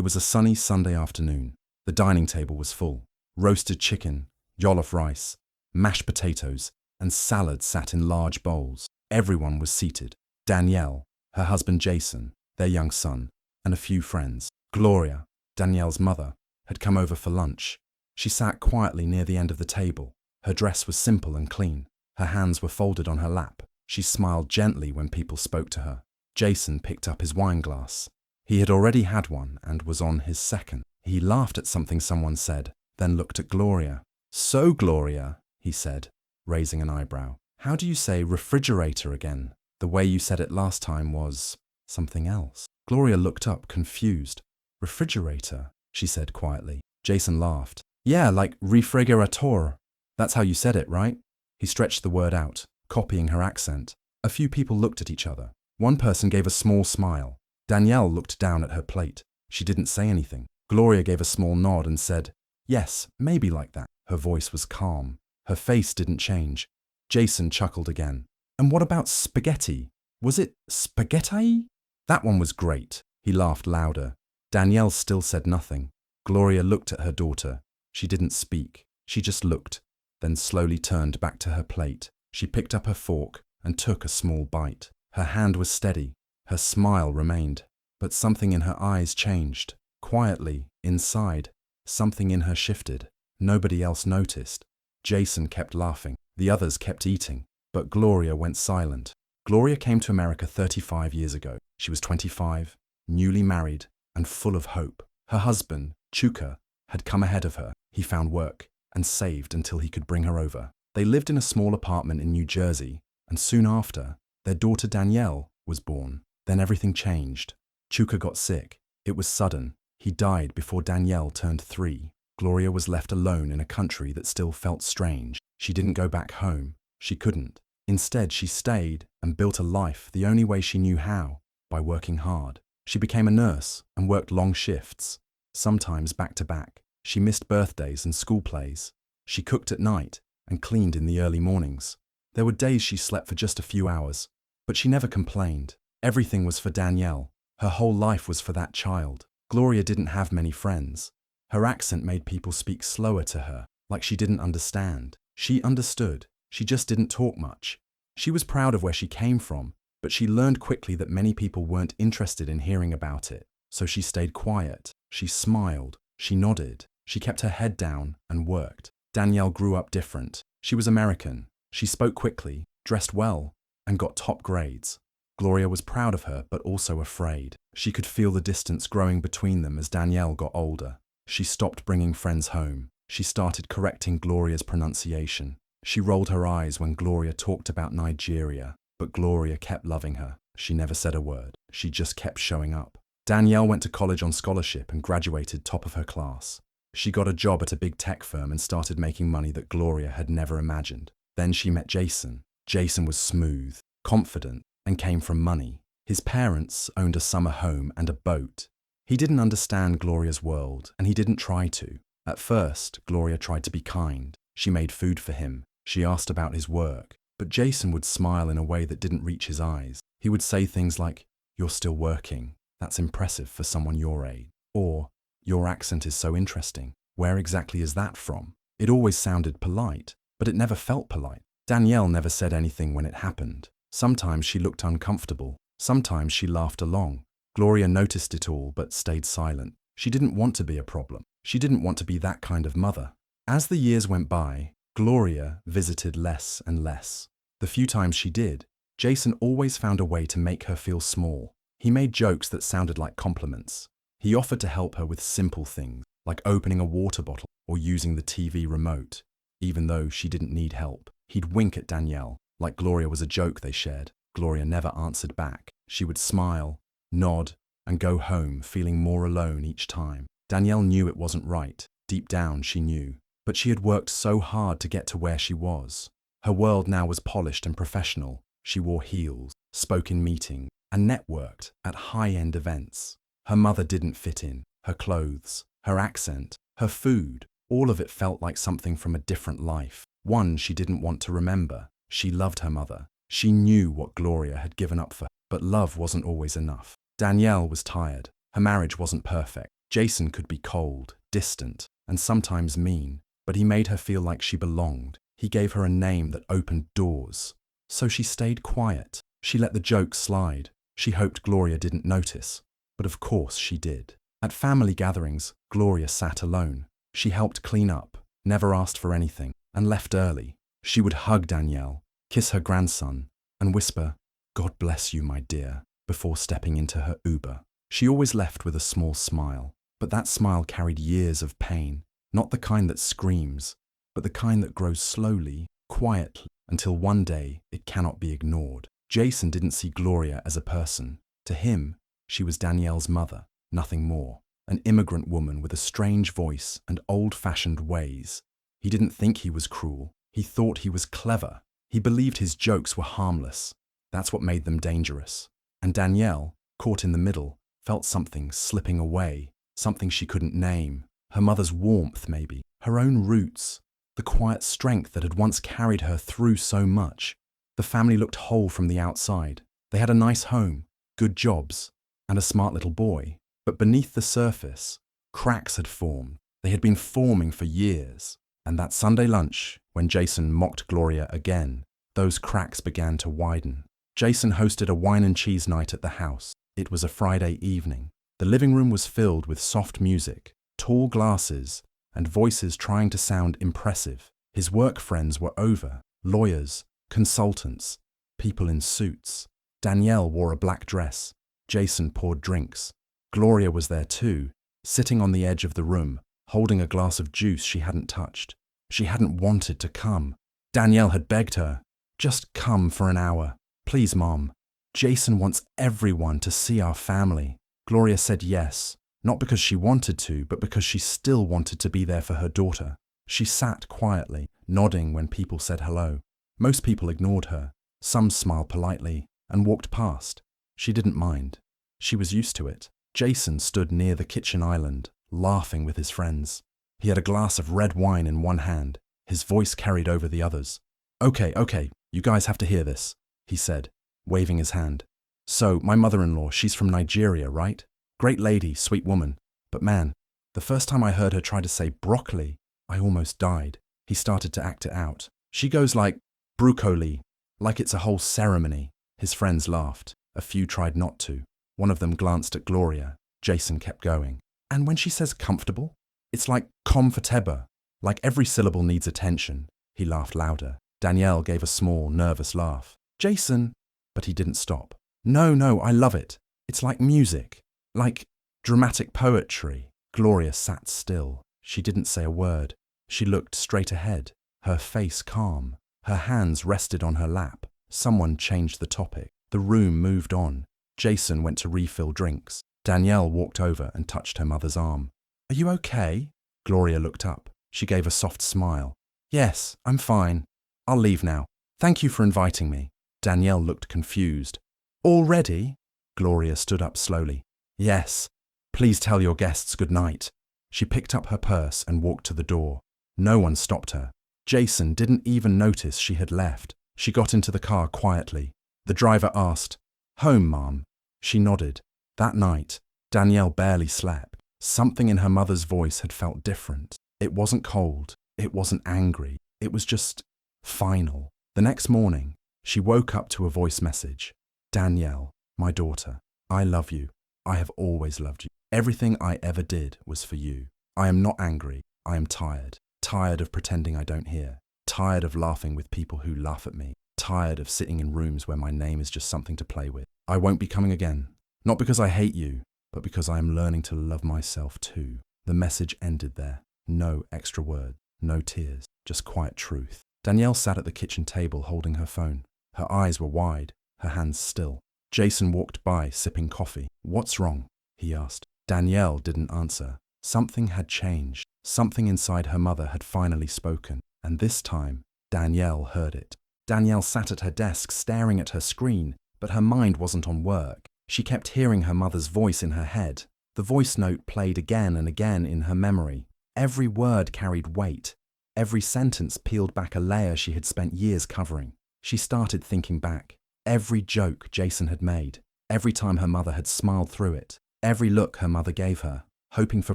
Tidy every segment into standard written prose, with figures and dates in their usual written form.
It was a sunny Sunday afternoon. The dining table was full. Roasted chicken, jollof rice, mashed potatoes, and salad sat in large bowls. Everyone was seated. Danielle, her husband Jason, their young son, and a few friends. Gloria, Danielle's mother, had come over for lunch. She sat quietly near the end of the table. Her dress was simple and clean. Her hands were folded on her lap. She smiled gently when people spoke to her. Jason picked up his wine glass. He had already had one and was on his second. He laughed at something someone said, then looked at Gloria. "So, Gloria," he said, raising an eyebrow, "how do you say refrigerator again? The way you said it last time was something else." Gloria looked up, confused. "Refrigerator," she said quietly. Jason laughed. "Yeah, like refrigerator. That's how you said it, right?" He stretched the word out, copying her accent. A few people looked at each other. One person gave a small smile. Danielle looked down at her plate. She didn't say anything. Gloria gave a small nod and said, "Yes, maybe like that." Her voice was calm. Her face didn't change. Jason chuckled again. "And what about spaghetti? Was it spaghetti?" "That one was great." He laughed louder. Danielle still said nothing. Gloria looked at her daughter. She didn't speak. She just looked, then slowly turned back to her plate. She picked up her fork and took a small bite. Her hand was steady. Her smile remained. But something in her eyes changed. Quietly, inside, something in her shifted. Nobody else noticed. Jason kept laughing. The others kept eating. But Gloria went silent. Gloria came to America 35 years ago. She was 25, newly married, and full of hope. Her husband, Chuka, had come ahead of her. He found work and saved until he could bring her over. They lived in a small apartment in New Jersey, and soon after, their daughter Danielle was born. Then everything changed. Chuka got sick. It was sudden. He died before Danielle turned 3. Gloria was left alone in a country that still felt strange. She didn't go back home. She couldn't. Instead, she stayed and built a life the only way she knew how, by working hard. She became a nurse and worked long shifts, sometimes back to back. She missed birthdays and school plays. She cooked at night and cleaned in the early mornings. There were days she slept for just a few hours, but she never complained. Everything was for Danielle. Her whole life was for that child. Gloria didn't have many friends. Her accent made people speak slower to her, like she didn't understand. She understood. She just didn't talk much. She was proud of where she came from, but she learned quickly that many people weren't interested in hearing about it. So she stayed quiet. She smiled. She nodded. She kept her head down and worked. Danielle grew up different. She was American. She spoke quickly, dressed well, and got top grades. Gloria was proud of her, but also afraid. She could feel the distance growing between them as Danielle got older. She stopped bringing friends home. She started correcting Gloria's pronunciation. She rolled her eyes when Gloria talked about Nigeria, but Gloria kept loving her. She never said a word. She just kept showing up. Danielle went to college on scholarship and graduated top of her class. She got a job at a big tech firm and started making money that Gloria had never imagined. Then she met Jason. Jason was smooth, confident, and came from money. His parents owned a summer home and a boat. He didn't understand Gloria's world, and he didn't try to. At first, Gloria tried to be kind. She made food for him. She asked about his work. But Jason would smile in a way that didn't reach his eyes. He would say things like, "You're still working. That's impressive for someone your age." Or, "Your accent is so interesting. Where exactly is that from?" It always sounded polite, but it never felt polite. Danielle never said anything when it happened. Sometimes she looked uncomfortable. Sometimes she laughed along. Gloria noticed it all but stayed silent. She didn't want to be a problem. She didn't want to be that kind of mother. As the years went by, Gloria visited less and less. The few times she did, Jason always found a way to make her feel small. He made jokes that sounded like compliments. He offered to help her with simple things, like opening a water bottle or using the TV remote, even though she didn't need help. He'd wink at Danielle, like Gloria was a joke they shared. Gloria never answered back. She would smile, nod, and go home feeling more alone each time. Danielle knew it wasn't right. Deep down, she knew. But she had worked so hard to get to where she was. Her world now was polished and professional. She wore heels, spoke in meetings, and networked at high-end events. Her mother didn't fit in. Her clothes, her accent, her food, all of it felt like something from a different life. One she didn't want to remember. She loved her mother. She knew what Gloria had given up for her. But love wasn't always enough. Danielle was tired. Her marriage wasn't perfect. Jason could be cold, distant, and sometimes mean, but he made her feel like she belonged. He gave her a name that opened doors. So she stayed quiet. She let the joke slide. She hoped Gloria didn't notice. But of course she did. At family gatherings, Gloria sat alone. She helped clean up, never asked for anything, and left early. She would hug Danielle, kiss her grandson, and whisper, "God bless you, my dear," before stepping into her Uber. She always left with a small smile, but that smile carried years of pain, not the kind that screams, but the kind that grows slowly, quietly, until one day it cannot be ignored. Jason didn't see Gloria as a person. To him, she was Danielle's mother, nothing more. An immigrant woman with a strange voice and old-fashioned ways. He didn't think he was cruel. He thought he was clever. He believed his jokes were harmless. That's what made them dangerous. And Danielle, caught in the middle, felt something slipping away, something she couldn't name. Her mother's warmth, maybe. Her own roots. The quiet strength that had once carried her through so much. The family looked whole from the outside. They had a nice home, good jobs, and a smart little boy. But beneath the surface, cracks had formed. They had been forming for years. And that Sunday lunch, when Jason mocked Gloria again, those cracks began to widen. Jason hosted a wine and cheese night at the house. It was a Friday evening. The living room was filled with soft music, tall glasses, and voices trying to sound impressive. His work friends were over, lawyers, consultants, people in suits. Danielle wore a black dress. Jason poured drinks. Gloria was there too, sitting on the edge of the room, holding a glass of juice she hadn't touched. She hadn't wanted to come. Danielle had begged her, "Just come for an hour. Please, Mom. Jason wants everyone to see our family." Gloria said yes, not because she wanted to, but because she still wanted to be there for her daughter. She sat quietly, nodding when people said hello. Most people ignored her. Some smiled politely and walked past. She didn't mind. She was used to it. Jason stood near the kitchen island, laughing with his friends. He had a glass of red wine in one hand. His voice carried over the others. Okay, you guys have to hear this," he said, waving his hand. "So, my mother-in-law, she's from Nigeria, right? Great lady, sweet woman. But man, the first time I heard her try to say broccoli, I almost died." He started to act it out. "She goes like, broccoli, like it's a whole ceremony." His friends laughed. A few tried not to. One of them glanced at Gloria. Jason kept going. "And when she says comfortable, it's like comfortable, like every syllable needs attention." He laughed louder. Danielle gave a small, nervous laugh. "Jason," but he didn't stop. No, I love it. It's like music, like dramatic poetry." Gloria sat still. She didn't say a word. She looked straight ahead, her face calm. Her hands rested on her lap. Someone changed the topic. The room moved on. Jason went to refill drinks. Danielle walked over and touched her mother's arm. "Are you okay?" Gloria looked up. She gave a soft smile. "Yes, I'm fine. I'll leave now. Thank you for inviting me." Danielle looked confused. "Already?" Gloria stood up slowly. "Yes. Please tell your guests good night." She picked up her purse and walked to the door. No one stopped her. Jason didn't even notice she had left. She got into the car quietly. The driver asked, "Home, Mom?" She nodded. That night, Danielle barely slept. Something in her mother's voice had felt different. It wasn't cold. It wasn't angry. It was just final. The next morning, she woke up to a voice message. "Danielle, my daughter, I love you. I have always loved you. Everything I ever did was for you. I am not angry. I am tired. Tired of pretending I don't hear. Tired of laughing with people who laugh at me. Tired of sitting in rooms where my name is just something to play with. I won't be coming again. Not because I hate you, but because I am learning to love myself too." The message ended there. No extra word, no tears, just quiet truth. Danielle sat at the kitchen table holding her phone. Her eyes were wide, her hands still. Jason walked by, sipping coffee. "What's wrong?" he asked. Danielle didn't answer. Something had changed. Something inside her mother had finally spoken. And this time, Danielle heard it. Danielle sat at her desk staring at her screen, but her mind wasn't on work. She kept hearing her mother's voice in her head. The voice note played again and again in her memory. Every word carried weight. Every sentence peeled back a layer she had spent years covering. She started thinking back. Every joke Jason had made. Every time her mother had smiled through it. Every look her mother gave her. hoping for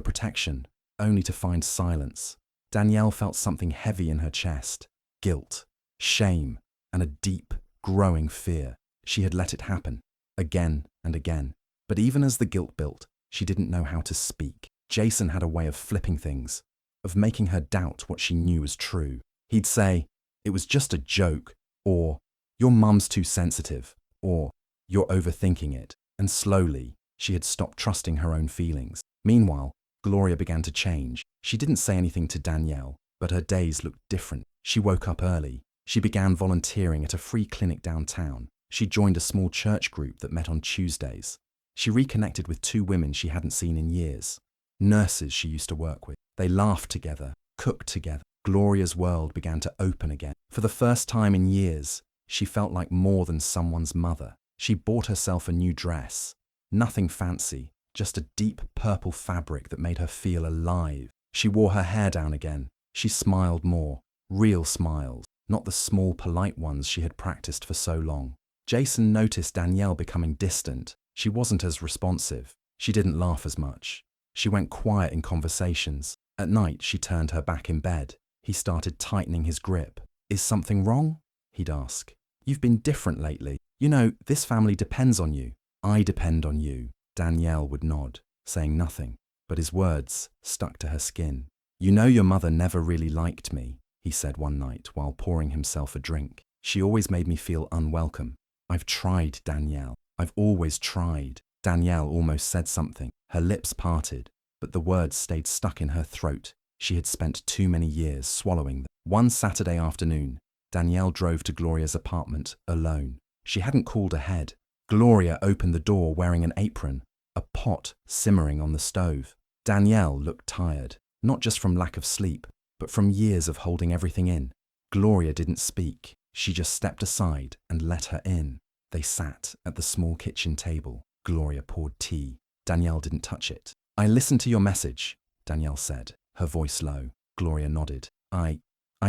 protection, only to find silence. Danielle felt something heavy in her chest, guilt, shame, and a deep, growing fear. She had let it happen, again and again. But even as the guilt built, she didn't know how to speak. Jason had a way of flipping things, of making her doubt what she knew was true. He'd say, "It was just a joke," or "Your mum's too sensitive," or "You're overthinking it." And slowly, she had stopped trusting her own feelings. Meanwhile, Gloria began to change. She didn't say anything to Danielle, but her days looked different. She woke up early. She began volunteering at a free clinic downtown. She joined a small church group that met on Tuesdays. She reconnected with two women she hadn't seen in years, nurses she used to work with. They laughed together, cooked together. Gloria's world began to open again. For the first time in years, she felt like more than someone's mother. She bought herself a new dress. Nothing fancy, just a deep purple fabric that made her feel alive. She wore her hair down again. She smiled more, real smiles, not the small, polite ones she had practiced for so long. Jason noticed Danielle becoming distant. She wasn't as responsive. She didn't laugh as much. She went quiet in conversations. At night, she turned her back in bed. He started tightening his grip. "Is something wrong?" he'd ask. "You've been different lately. You know, this family depends on you. I depend on you." Danielle would nod, saying nothing, but his words stuck to her skin. "You know your mother never really liked me," he said one night while pouring himself a drink. "She always made me feel unwelcome. I've tried, Danielle. I've always tried." Danielle almost said something. Her lips parted, but the words stayed stuck in her throat. She had spent too many years swallowing them. One Saturday afternoon, Danielle drove to Gloria's apartment alone. She hadn't called ahead. Gloria opened the door wearing an apron, a pot simmering on the stove. Danielle looked tired, not just from lack of sleep, but from years of holding everything in. Gloria didn't speak. She just stepped aside and let her in. They sat at the small kitchen table. Gloria poured tea. Danielle didn't touch it. "I listened to your message," Danielle said, her voice low. Gloria nodded. I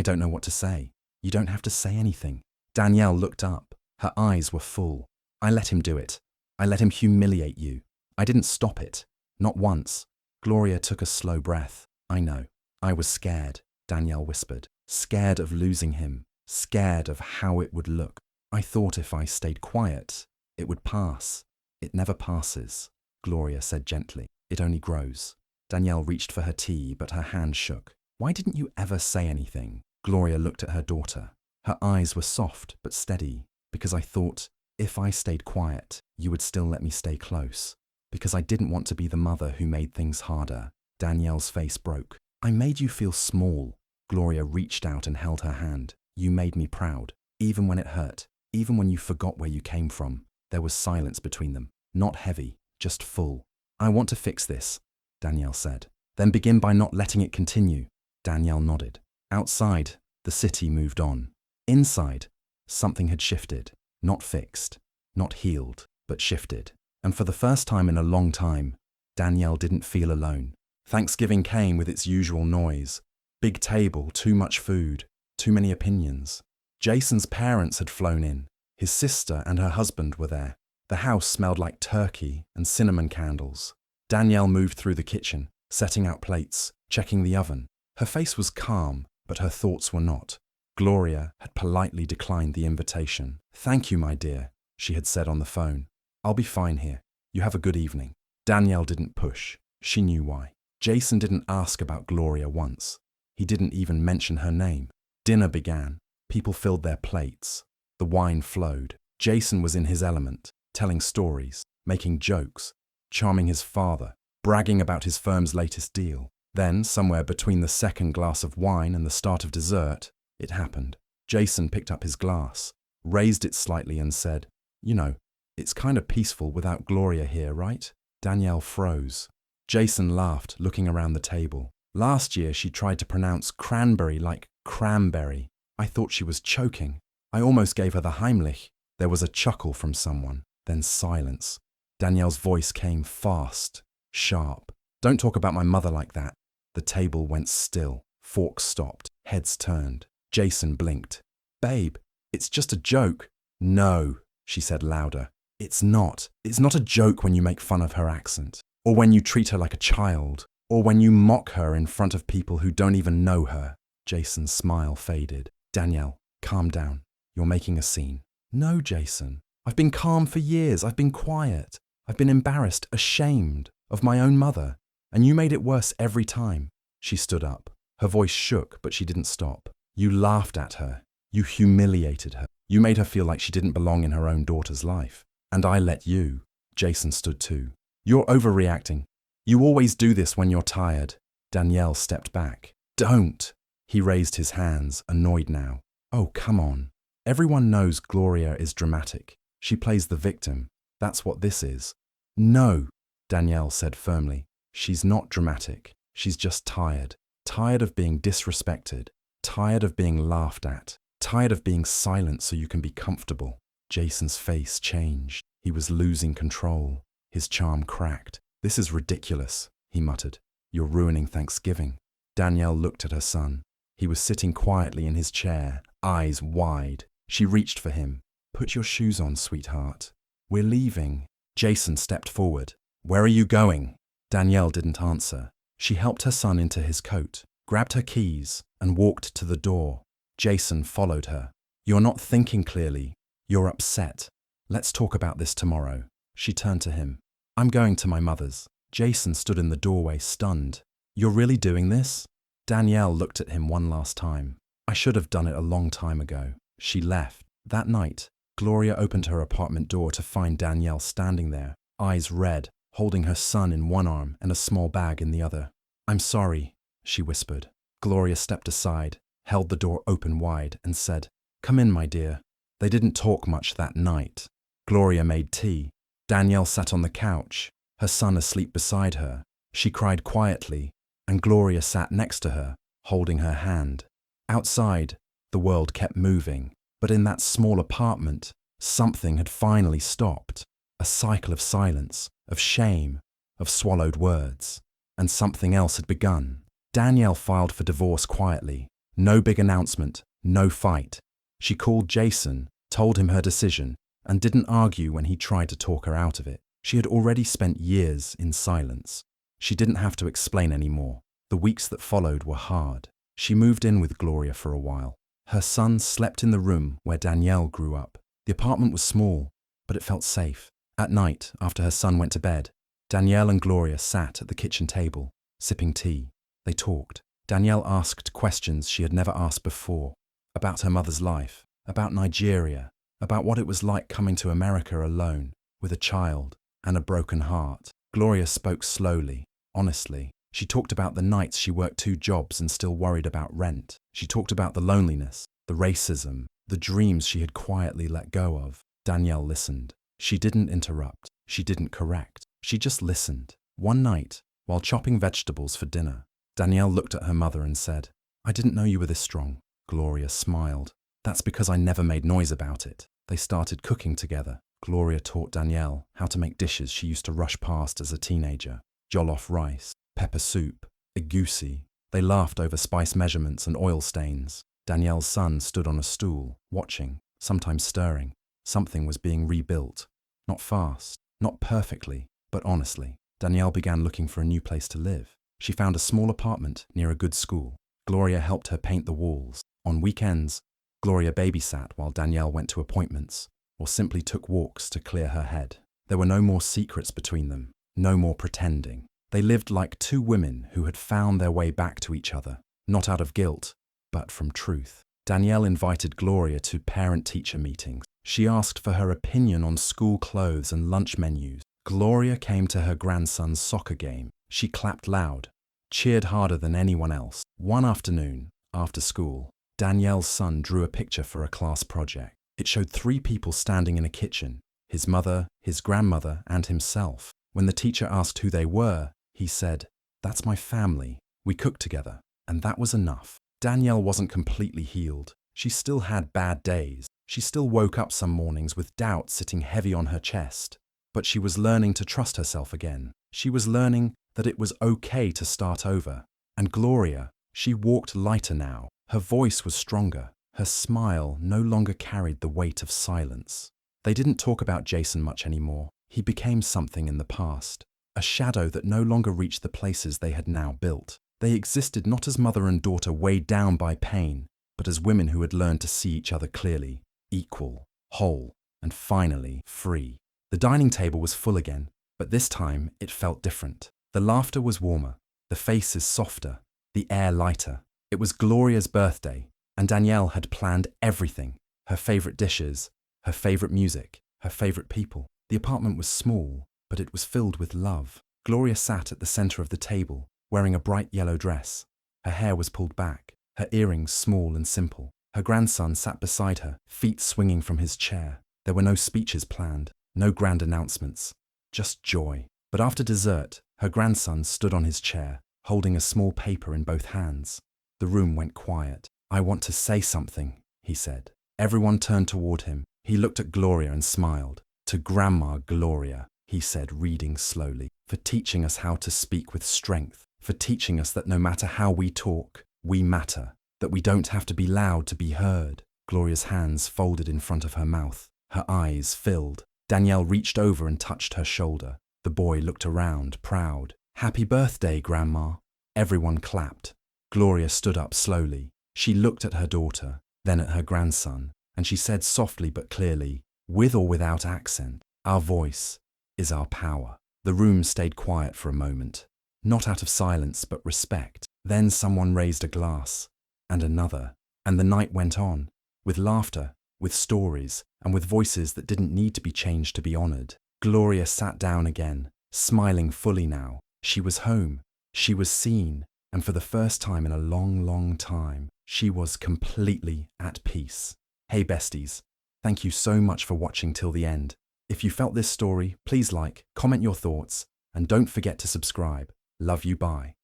don't know what to say." "You don't have to say anything." Danielle looked up. Her eyes were full. "I let him do it. I let him humiliate you. I didn't stop it. Not once." Gloria took a slow breath. "I know. I was scared," Danielle whispered. "Scared of losing him. Scared of how it would look. I thought if I stayed quiet, it would pass." "It never passes," Gloria said gently. "It only grows." Danielle reached for her tea, but her hand shook. "Why didn't you ever say anything?" Gloria looked at her daughter. Her eyes were soft but steady. "Because I thought, if I stayed quiet, you would still let me stay close. Because I didn't want to be the mother who made things harder." Danielle's face broke. "I made you feel small." Gloria reached out and held her hand. "You made me proud, even when it hurt, even when you forgot where you came from." There was silence between them, not heavy, just full. "I want to fix this," Danielle said. "Then begin by not letting it continue." Danielle nodded. Outside, the city moved on. Inside, something had shifted. Not fixed, not healed, but shifted. And for the first time in a long time, Danielle didn't feel alone. Thanksgiving came with its usual noise. Big table, too much food, too many opinions. Jason's parents had flown in. His sister and her husband were there. The house smelled like turkey and cinnamon candles. Danielle moved through the kitchen, setting out plates, checking the oven. Her face was calm, but her thoughts were not. Gloria had politely declined the invitation. "Thank you, my dear," she had said on the phone. "I'll be fine here. You have a good evening." Danielle didn't push. She knew why. Jason didn't ask about Gloria once. He didn't even mention her name. Dinner began. People filled their plates. The wine flowed. Jason was in his element, telling stories, making jokes, charming his father, bragging about his firm's latest deal. Then, somewhere between the second glass of wine and the start of dessert, it happened. Jason picked up his glass, raised it slightly and said, "You know, it's kind of peaceful without Gloria here, right?" Danielle froze. Jason laughed, looking around the table. "Last year she tried to pronounce cranberry like cranberry. I thought she was choking. I almost gave her the Heimlich." There was a chuckle from someone, then silence. Danielle's voice came fast, sharp. "Don't talk about my mother like that." The table went still. Forks stopped. Heads turned. Jason blinked. "Babe, it's just a joke." "No," she said louder. It's not a joke when you make fun of her accent, or when you treat her like a child, or when you mock her in front of people who don't even know her. Jason's smile faded. Danielle, calm down. You're making a scene. No, Jason. I've been calm for years. I've been quiet. I've been embarrassed, ashamed of my own mother. And you made it worse every time. She stood up. Her voice shook, but she didn't stop. You laughed at her. You humiliated her. You made her feel like she didn't belong in her own daughter's life. And I let you. Jason stood too. You're overreacting. You always do this when you're tired. Danielle stepped back. Don't. He raised his hands, annoyed now. Oh, come on. Everyone knows Gloria is dramatic. She plays the victim. That's what this is. No, Danielle said firmly. She's not dramatic. She's just tired. Tired of being disrespected. Tired of being laughed at. Tired of being silent so you can be comfortable. Jason's face changed. He was losing control. His charm cracked. This is ridiculous, he muttered. You're ruining Thanksgiving. Danielle looked at her son. He was sitting quietly in his chair, eyes wide. She reached for him. Put your shoes on, sweetheart. We're leaving. Jason stepped forward. Where are you going? Danielle didn't answer. She helped her son into his coat, grabbed her keys, and walked to the door. Jason followed her. You're not thinking clearly. You're upset. Let's talk about this tomorrow. She turned to him. I'm going to my mother's. Jason stood in the doorway, stunned. You're really doing this? Danielle looked at him one last time. I should have done it a long time ago. She left. That night, Gloria opened her apartment door to find Danielle standing there, eyes red, holding her son in one arm and a small bag in the other. I'm sorry, she whispered. Gloria stepped aside, held the door open wide, and said, Come in, my dear. They didn't talk much that night. Gloria made tea. Danielle sat on the couch, her son asleep beside her. She cried quietly, and Gloria sat next to her, holding her hand. Outside, the world kept moving, but in that small apartment, something had finally stopped. A cycle of silence, of shame, of swallowed words. And something else had begun. Danielle filed for divorce quietly. No big announcement, no fight. She called Jason, told him her decision, and didn't argue when he tried to talk her out of it. She had already spent years in silence. She didn't have to explain anymore. The weeks that followed were hard. She moved in with Gloria for a while. Her son slept in the room where Danielle grew up. The apartment was small, but it felt safe. At night, after her son went to bed, Danielle and Gloria sat at the kitchen table, sipping tea. They talked. Danielle asked questions she had never asked before, about her mother's life, about Nigeria, about what it was like coming to America alone, with a child and a broken heart. Gloria spoke slowly, honestly. She talked about the nights she worked 2 jobs and still worried about rent. She talked about the loneliness, the racism, the dreams she had quietly let go of. Danielle listened. She didn't interrupt. She didn't correct. She just listened. One night, while chopping vegetables for dinner, Danielle looked at her mother and said, I didn't know you were this strong. Gloria smiled. That's because I never made noise about it. They started cooking together. Gloria taught Danielle how to make dishes she used to rush past as a teenager. Jollof rice, pepper soup, egusi. They laughed over spice measurements and oil stains. Danielle's son stood on a stool, watching, sometimes stirring. Something was being rebuilt. Not fast, not perfectly, but honestly. Danielle began looking for a new place to live. She found a small apartment near a good school. Gloria helped her paint the walls. On weekends, Gloria babysat while Danielle went to appointments, or simply took walks to clear her head. There were no more secrets between them, no more pretending. They lived like 2 women who had found their way back to each other, not out of guilt, but from truth. Danielle invited Gloria to parent-teacher meetings. She asked for her opinion on school clothes and lunch menus. Gloria came to her grandson's soccer game. She clapped loud, cheered harder than anyone else. One afternoon, after school, Danielle's son drew a picture for a class project. It showed 3 people standing in a kitchen, his mother, his grandmother, and himself. When the teacher asked who they were, he said, That's my family. We cooked together. And that was enough. Danielle wasn't completely healed. She still had bad days. She still woke up some mornings with doubt sitting heavy on her chest. But she was learning to trust herself again. She was learning that it was okay to start over. And Gloria, she walked lighter now. Her voice was stronger. Her smile no longer carried the weight of silence. They didn't talk about Jason much anymore. He became something in the past. a shadow that no longer reached the places they had now built. They existed not as mother and daughter weighed down by pain, but as women who had learned to see each other clearly, equal, whole, and finally free. The dining table was full again, but this time it felt different. The laughter was warmer, the faces softer, the air lighter. It was Gloria's birthday, and Danielle had planned everything: her favorite dishes, her favorite music, her favorite people. The apartment was small, but it was filled with love. Gloria sat at the center of the table, wearing a bright yellow dress. Her hair was pulled back, her earrings small and simple. Her grandson sat beside her, feet swinging from his chair. There were no speeches planned, no grand announcements, just joy. But after dessert, her grandson stood on his chair, holding a small paper in both hands. The room went quiet. "I want to say something," he said. Everyone turned toward him. He looked at Gloria and smiled. "To Grandma Gloria," he said, reading slowly, "for teaching us how to speak with strength, for teaching us that no matter how we talk, we matter, that we don't have to be loud to be heard." Gloria's hands folded in front of her mouth. Her eyes filled. Danielle reached over and touched her shoulder. The boy looked around, proud. "Happy birthday, Grandma." Everyone clapped. Gloria stood up slowly. She looked at her daughter, then at her grandson, and she said softly but clearly, with or without accent, "Our voice is our power." The room stayed quiet for a moment, not out of silence but respect. Then someone raised a glass, and another, and the night went on, with laughter, with stories, and with voices that didn't need to be changed to be honored. Gloria sat down again, smiling fully now. She was home, she was seen, and for the first time in a long, long time, she was completely at peace. Hey besties, thank you so much for watching till the end. If you felt this story, please like, comment your thoughts, and don't forget to subscribe. Love you, bye.